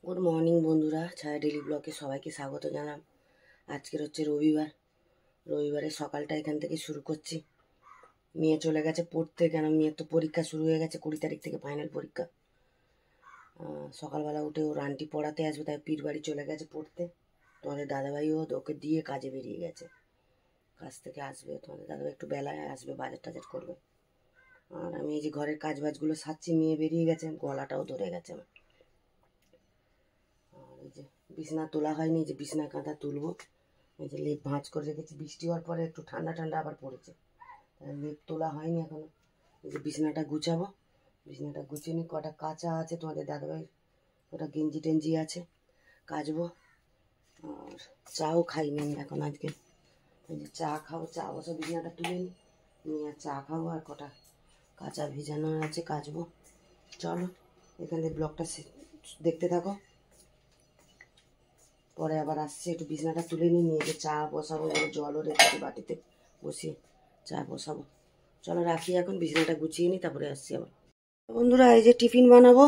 Good morning বন্ধুরা, ছায়া daily ব্লগে সবাইকে স্বাগত জানাম। আজকের হচ্ছে রবিবারের সকালটা এখান থেকে শুরু করছি। মেয়ে চলে গেছে পড়তে, কেন মেয়ের তো পরীক্ষা শুরু হয়ে গেছে, 20 তারিখ থেকে ফাইনাল পরীক্ষা। সকালবেলা উঠে ওর আন্টি পড়াতে আসবে, তাই পীর বাড়ি চলে গেছে পড়তে। তোমাদের দাদাভাইও ওকে দিয়ে কাজে বেরিয়ে গেছে, কাজ থেকে আসবে। তোমাদের দাদাভাই একটু বেলায় আসবে, বাজার টাজার করবে। আর আমি এই যে ঘরের কাজ বাজগুলো সারছি, মেয়ে বেরিয়ে গেছে, গলাটাও ধরে গেছে আমার। এই যে বিছনা তোলা হয়নি, যে বিছনা কাঁথা তুলবো। এই যে লেপ ভাঁজ করে রেখেছি, বৃষ্টি হওয়ার পরে একটু ঠান্ডা ঠান্ডা আবার পড়েছে, লেপ তোলা হয়নি এখনো। এই যে বিছনাটা গুছাবো, বিছনাটা গুছিয়ে নিই। কটা কাঁচা আছে তোমাদের দাদাভাই, ওটা গেঞ্জি টেঞ্জি আছে, কাচবো। আর চাও খাইনি আমি এখন আজকে। এই যে চা খাবো, চা বসে বিছনাটা তুলে নিয়ে আর চা খাবো। আর কটা কাঁচা ভিজানো আছে, কাচবো। চলো এখান থেকে ব্লগটা দেখতে থাকো, পরে আবার আসছে। একটু বিছনাটা তুলে নিয়ে যে চা বসাবো, জলও রেখেছি বাটিতে, বসিয়ে চা বসাবো। চলো রাখি এখন, বিছনাটা গুছিয়ে নিই, তারপরে আসছি আবার। বন্ধুরা এই যে টিফিন বানাবো।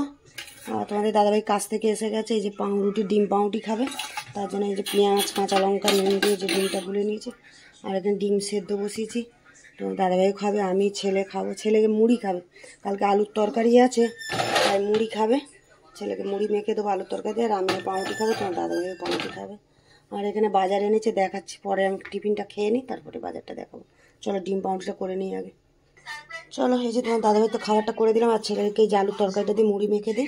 তোমাদের দাদাভাই কাছ থেকে এসে গেছে। এই যে পাউরুটি, ডিম পাউরুটি খাবে, তার জন্য এই যে পেঁয়াজ কাঁচা লঙ্কা নুন দিয়ে যে ডিমটা গুলে নিয়েছি। আর এখানে ডিম সেদ্ধ বসিয়েছি, তোমার দাদাভাইও খাবে, আমি ছেলে খাবো। ছেলেকে মুড়ি খাবে, কালকে আলুর তরকারি আছে, তাই মুড়ি খাবে। ছেলেকে মুড়ি মেখে দেবো আলুর তরকারি, আর আমিও পাউরুটি খাবো, তোমার দাদাভাইও পাউরুটি খাবে। আর এখানে বাজার এনেছে, দেখাচ্ছি পরে। আমি টিফিনটা খেয়ে নিই, তারপরে বাজারটা দেখাবো। চলো ডিম পাউরুটিটা করে নিই আগে। চলো এই যে তোমার দাদাভাই তো খাবারটা করে দিলাম, আর ছেলেকে এই যে আলুর তরকারিটা দিয়ে মুড়ি মেখে দিই।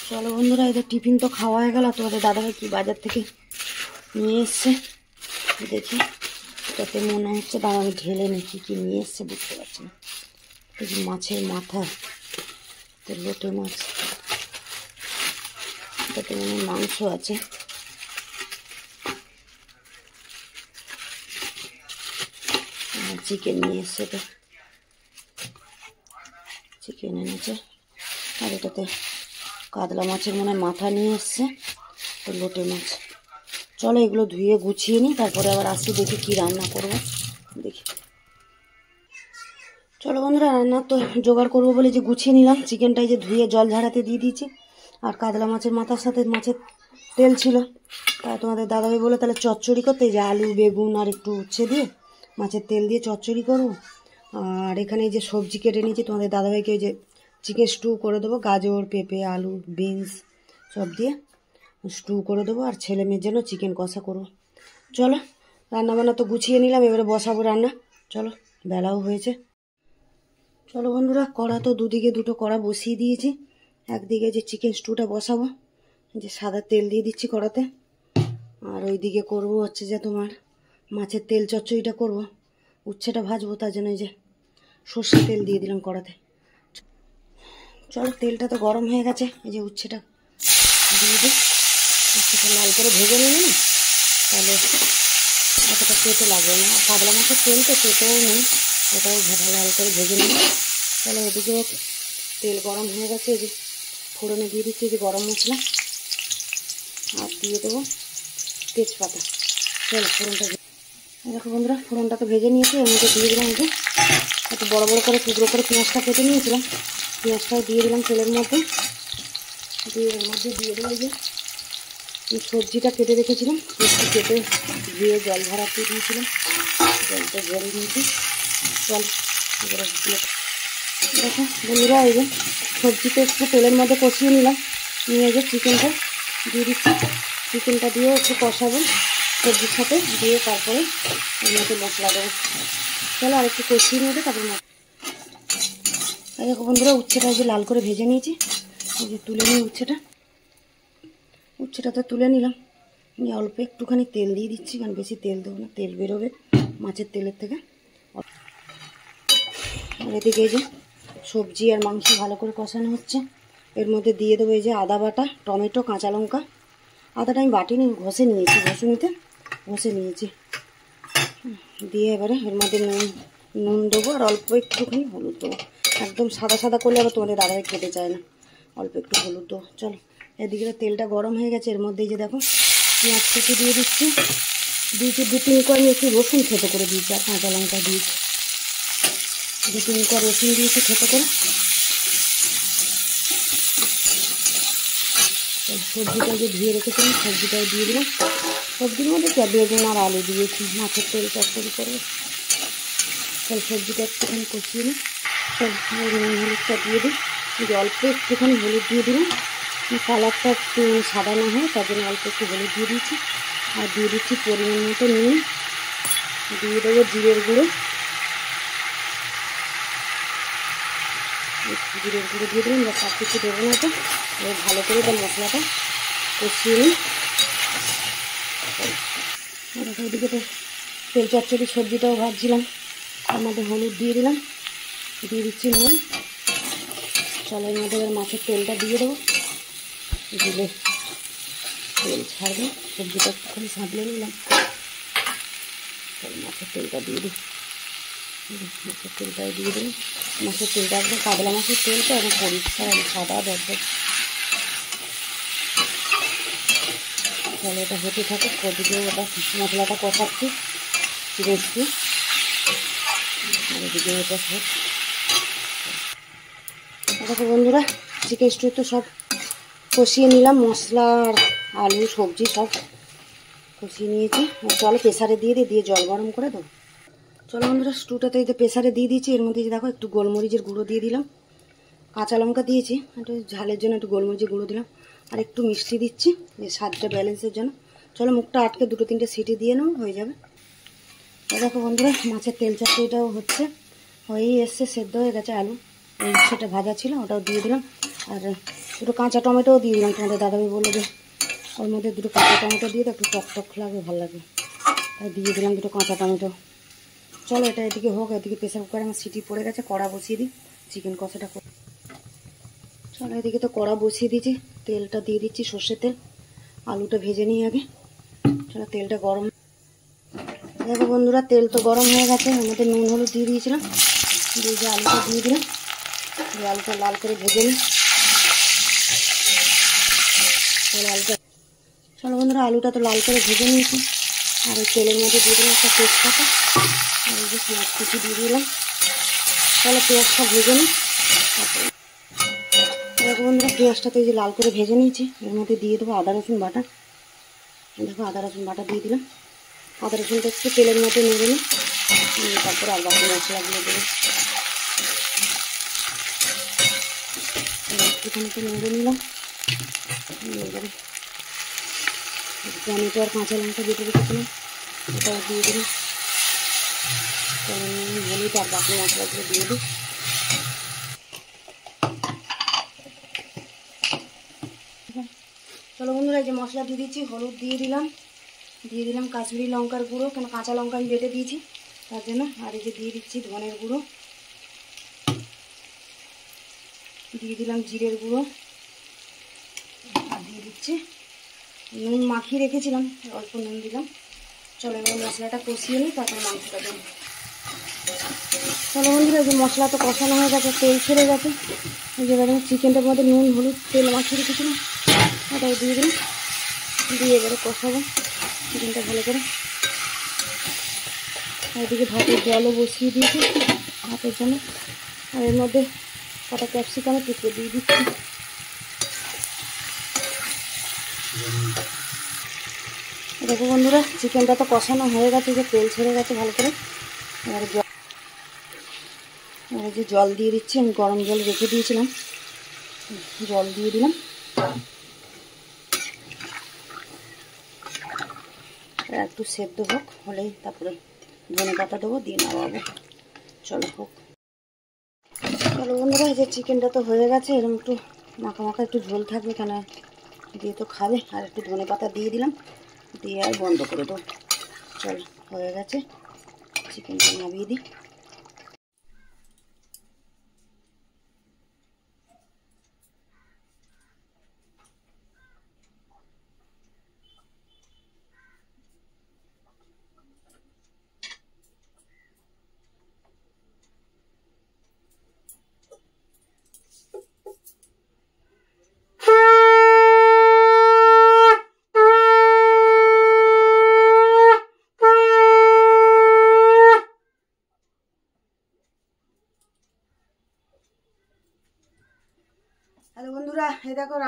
চলো বন্ধুরা, এদের টিফিন তো খাওয়া হয়ে গেল। তোমাদের দাদাভাই কি বাজার থেকে নিয়ে এসছে দেখি, তাতে মনে হচ্ছে দাঁড়া আমি ঢেলে নিই কি নিয়ে এসছে, বুঝতে পারছি না। এই যে মাছের মাথা, লোটে মাছ, তাতে মনে হয় মাংস আছে। চিকেন নিয়ে এসছে, তো চিকেন এনেছে। আর এটাতে কাতলা মাছের মনে হয় মাথা নিয়ে এসছে, তো লোটে মাছ। চলো এগুলো ধুয়ে গুছিয়ে নিই, তারপরে আবার আসি, দেখি কি রান্না করবো দেখি। চলো বন্ধুরা, রান্না তো জোগাড় করবো বলে যে গুছিয়ে নিলাম। চিকেনটাই যে ধুয়ে জল ঝাড়াতে দিয়ে দিয়েছি, আর কাতলা মাছের মাথার সাথে মাছের তেল ছিল, তাই তোমাদের দাদাভাই বলে তাহলে চচ্চড়ি করতে, যে আলু বেগুন আর একটু উচ্ছে দিয়ে মাছের তেল দিয়ে চচ্চড়ি করবো। আর এখানে এই যে সবজি কেটে নিয়েছি, তোমাদের দাদাভাইকে ওই যে চিকেন স্টু করে দেবো, গাজর পেঁপে আলু বিনস সব দিয়ে স্টু করে দেবো। আর ছেলে মেয়ের জন্য চিকেন কষা করবো। চলো রান্নাবান্না তো গুছিয়ে নিলাম, এবারে বসাবো রান্না। চলো বেলাও হয়েছে। চলো বন্ধুরা, কড়া তো দুদিকে দুটো কড়া বসিয়ে দিয়েছি। একদিকে যে চিকেন স্টুটা বসাবো, যে সাদা তেল দিয়ে দিচ্ছি কড়াতে। আর ওইদিকে করবো হচ্ছে যে তোমার মাছের তেল চচ্চড়িটা করবো, উচ্ছেটা ভাজবো, তার জন্য এই যে সর্ষের তেল দিয়ে দিলাম কড়াতে। চলো তেলটা তো গরম হয়ে গেছে, এই যে উচ্ছেটা দিয়ে দিই। উচ্ছেটা লাল করে ভেজে নিলে না, তাহলে অতটা তেতো লাগবে না। আর কাতলা মাছের তেল তো তেতোও নেই, ওটাও লাল করে ভেজে নিই। তাহলে ওদিকে তেল গরম হয়ে গেছে, এই যে ফোড়নে দিয়ে দিচ্ছি যে গরম মশলা, আর দিয়ে দেবো তেজপাতা। চলো ফোড়নটা দেখো বন্ধুরা, ফোড়নটা তো ভেজে নিয়েছি, এর মধ্যে দিয়ে দিলাম যে একটু বড় বড় করে টুকরো করে পেঁয়াজটা কেটে নিয়েছিলাম, পেঁয়াজটাও দিয়ে দিলাম তেলের মধ্যে। দিয়ে এর মধ্যে দিয়ে দেবো যে সবজিটা কেটে রেখেছিলাম, একটু কেটে ধুয়ে জল ভরাতে দিয়েছিলাম, জলটা ঝরিয়ে নিয়েছি। জল দেখো বন্ধুরা, এই যে সবজিটা একটু তেলের মধ্যে কষিয়ে নিলাম, নিয়ে যে চিকেনটা দিয়ে দিচ্ছি। চিকেনটা দিয়েও একটু কষাবো সবজির সাথে, দিয়ে তারপরে এর মধ্যে মশলা দেবো। চলো আর একটু কষিয়ে নিয়ে তারপরে দেখো বন্ধুরা, উচ্ছেটা যে লাল করে ভেজে নিয়েছি, এই যে তুলে নিই উচ্ছেটাতে তুলে নিলাম। নিয়ে অল্প একটুখানি তেল দিয়ে দিচ্ছি, কারণ বেশি তেল দেবো না, তেল বেরোবে মাছের তেলের থেকে। আর এদিকে এই যে সবজি আর মাংস ভালো করে কষানো হচ্ছে, এর মধ্যে দিয়ে দেবো এই যে আদা বাটা, টমেটো, কাঁচা লঙ্কা। আদাটা আমি বাটিনি, ঘষে নিয়েছি, ঘষে নিয়েছি। দিয়ে এবারে এর মধ্যে নুন দেবো, আর অল্প একটুখানি হলুদ দেবো। একদম সাদা সাদা করলে আবার তোমাদের দাদাভাই খেতে চায় না, অল্প একটু হলুদ দেবো। চলো এদিকে তেলটা গরম হয়ে গেছে, এর মধ্যে যে দেখো পেঁয়াজ কেটে দিয়ে দিচ্ছি, দু তিন করে একটু রসুন থেতো করে দিয়েছি, আর কাঁচা লঙ্কা দিয়েছি, 2-3 কোয়া রসুন দিয়েছি থেতো করে। সবজিটা যে ধুয়ে রেখেছিলাম সবজিটাও দিয়ে দিলাম। সবজির মধ্যে বেগুন আর আলু দিয়েছি, মাছের তেল চচ্চড়ি করবো। তাহলে সবজিটা একটুখানি কষিয়ে নিই। নুন হলুদটা দিয়ে দিই, অল্প একটুখানি হলুদ দিয়ে দিলাম, কালারটা একটু সাদা না হয় তার জন্য অল্প একটু হলুদ দিয়ে দিয়েছি। আর দিয়ে দিচ্ছি পরিমাণ মতো নুন, দিয়ে দেবো জিরের গুঁড়ো, জিরের গুঁড়ো দিয়ে দিলাম। বা সব কিছু দেবো না, তো এবার ভালো করে তার মশলাটা কষিয়ে নিই। ওইদিকে তো তেল চচ্চড়ি সবজিটাও ভাজছিলাম, তার মধ্যে হলুদ দিয়ে দিলাম, দিয়ে দিচ্ছি নুন। চলো এর মধ্যে এবার মাছের তেলটা দিয়ে দেবো, দিলে তেল ছাড়বে। সবজিটা একটুখানি সাঁতলে নিলাম, তাহলে মাছের তেলটা দিয়ে দিই। মাছের তেলটাই দিয়ে দিই। মাছের তেলটা একদম কাতলা মাছের তেলটা একদম পরিষ্কার সাদা দরদর। তাহলে এটা হতে থাকে, ওদিকে ওটা মশলাটা কষাচ্ছি চিড়েছি, আর ওদিকে ওটা সব। দেখো বন্ধুরা, চিকেন স্টু তো সব কষিয়ে নিলাম, মশলা আর আলু সবজি সব কষিয়ে নিয়েছি। চলো প্রেসারে দিয়ে দিয়ে জল গরম করে দেবো। চলো বন্ধুরা, স্টুটাতে এই যে প্রেসারে দিয়ে দিয়েছি। এর মধ্যে দেখো একটু গোলমরিচের গুঁড়ো দিয়ে দিলাম, কাঁচা লঙ্কা দিয়েছি, একটু ঝালের জন্য একটু গোলমরিচের গুঁড়ো দিলাম, আর একটু মিষ্টি দিচ্ছি যে স্বাদটা ব্যালেন্সের জন্য। চলো মুখটা আটকে 2-3টে সিটি দিয়ে নেবো, হয়ে যাবে। দেখো বন্ধুরা, মাছের তেল চচ্চড়িটাও হচ্ছে, হয়েই এসছে, সেদ্ধ হয়ে গেছে। আলু সেটা ভাজা ছিল, ওটাও দিয়ে দিলাম। আর দুটো কাঁচা টমেটোও দিয়ে দিলাম। তোমাদের দাদাভাই বললো যে ওর মধ্যে দুটো কাঁচা টমেটো দিয়ে একটু টক টক লাগবে, ভালো লাগবে, তাই দিয়ে দিলাম দুটো কাঁচা টমেটো। চলো এটা এদিকে হোক, এদিকে প্রেসার কুকারে আমার সিটি পড়ে গেছে, কড়া বসিয়ে দিই চিকেন কষাটা। চলো এদিকে তো কড়া বসিয়ে দিয়েছি, তেলটা দিয়ে দিচ্ছি সর্ষের তেল, আলুটা ভেজে নিই আগে। চলো তেলটা গরম। দেখো বন্ধুরা, তেল তো গরম হয়ে গেছে, এর মধ্যে নুন হলুদ দিয়ে দিয়েছিলাম, দিয়ে যে আলুটা দিয়ে দিলাম, দিয়ে আলুটা লাল করে ভেজে নিই। চলো বন্ধুরা, আলুটা তো লাল করে ভেজে নিয়েছি, আর ওই তেলের মধ্যে দিয়ে দিলাম একটা তেজপাতা, আর এই যে পেঁয়াজ কুচি দিয়ে দিলাম। তাহলে পেঁয়াজটা ভেজে নিই। দেখো বন্ধুরা, পেঁয়াজটা তো এই যে লাল করে ভেজে নিয়েছি, এর মধ্যে দিয়ে দেবো আদা রসুন বাটা। দেখো আদা রসুন বাটা দিয়ে দিলাম। আদা রসুনটা একটু তেলের মধ্যে নেড়ে নিই, তারপরে আর বাকি মশলাগুলো দেবো। একটুখানি তো নেড়ে নিলাম। এবারে টমেটো আর কাঁচা লঙ্কা যেটা রেখেছিলাম ওটাও দিয়ে দিলাম। হলুদ আর বাকি মশলাগুলো দিয়ে দিই। চলো বন্ধুরা, এই যে মশলা দিয়ে দিচ্ছি, হলুদ দিয়ে দিলাম কাশ্মীরি লঙ্কার গুঁড়ো, কেন কাঁচা লঙ্কা আমি বেটে দিয়েছি তার জন্য। আর এই যে দিয়ে দিচ্ছি ধনের গুঁড়ো, দিয়ে দিলাম জিরের গুঁড়ো, আর দিয়ে দিচ্ছি নুন, মাখিয়ে রেখেছিলাম অল্প নুন দিলাম। চলো এবার মশলাটা কষিয়ে নিই, তারপর মাংসটা দেবো। চলো বন্ধুরা, এই যে মশলা তো কষানো হয়ে গেছে, তেল ছেড়ে গেছে। এই যে এবার চিকেনটার মধ্যে নুন হলুদ তেল মাখিয়ে রেখেছিলাম, ওটাই দিয়ে দিলাম, দিয়ে এবারে কষাবো চিকেনটা ভালো করে। এদিকে ভাতের জলও বসিয়ে দিয়েছি ভাতের জন্য, আর এর মধ্যে কটা ক্যাপসিকামের টুকরো দিয়ে দিচ্ছি। দেখো বন্ধুরা, চিকেনটা তো কষানো হয়ে গেছে, যে তেল ছেড়ে গেছে ভালো করে। এবারে যে জল দিয়ে দিচ্ছি, আমি গরম জল রেখে দিয়েছিলাম, জল দিয়ে দিলাম। একটু সেদ্ধ হোক, হলেই তারপরে ধনে পাতা দেবো, দিয়ে নামাবো। চলো হোক। চলো বন্ধুরা, এই যে চিকেনটা তো হয়ে গেছে, এরকম একটু মাখা মাখা একটু ঝোল থাকবে, কেন দিয়ে তো খাবে। আর একটু ধনে পাতা দিয়ে দিলাম, দিয়ে আর বন্ধ করে দেবো। চল হয়ে গেছে, চিকেনটা নামিয়ে দিই।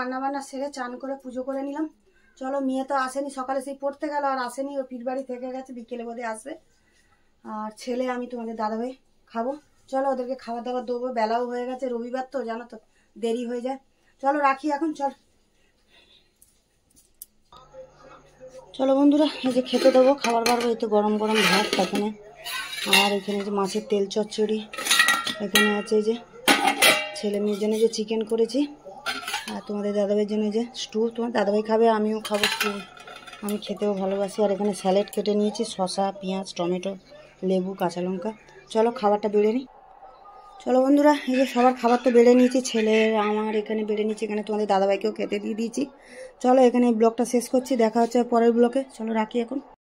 রান্নাবান্না সেরে চান করে পুজো করে নিলাম। চলো, মেয়ে তো আসেনি, সকালে সেই পড়তে গেল আর আসেনি, ও পীর বাড়ি থেকে গেছে, বিকেলে বোধে আসবে। আর ছেলে আমি তোমাদের দাদাভাই খাবো। চলো ওদেরকে খাবার দাবার দেবো, বেলাও হয়ে গেছে, রবিবার তো জানো তো দেরি হয়ে যায়। চলো রাখি এখন, চলো বন্ধুরা, এই যে খেতে দেবো, খাবার বাড়বো। এই তো গরম গরম ভাত এখানে, আর এখানে যে মাছের তেল চচ্চড়ি, এখানে আছে এই যে ছেলে মেয়ের জন্য যে চিকেন করেছি, আর তোমাদের দাদাভাইয়ের জন্য যে স্টু। তোমার দাদাভাই খাবে, আমিও খাবো স্টু, আমি খেতেও ভালোবাসি। আর এখানে স্যালাড কেটে নিয়েছি, শসা, পেঁয়াজ, টমেটো, লেবু, কাঁচা লঙ্কা। চলো খাবারটা বেড়ে নিই। চলো বন্ধুরা, এই যে সবার খাবার তো বেড়ে নিয়েছি, ছেলের আমার এখানে বেড়ে নিয়েছি, এখানে তোমাদের দাদাভাইকেও খেতে দিয়ে দিয়েছি। চলো এখানে ব্লগটা শেষ করছি, দেখা হচ্ছে পরের ব্লগে। চলো রাখি এখন।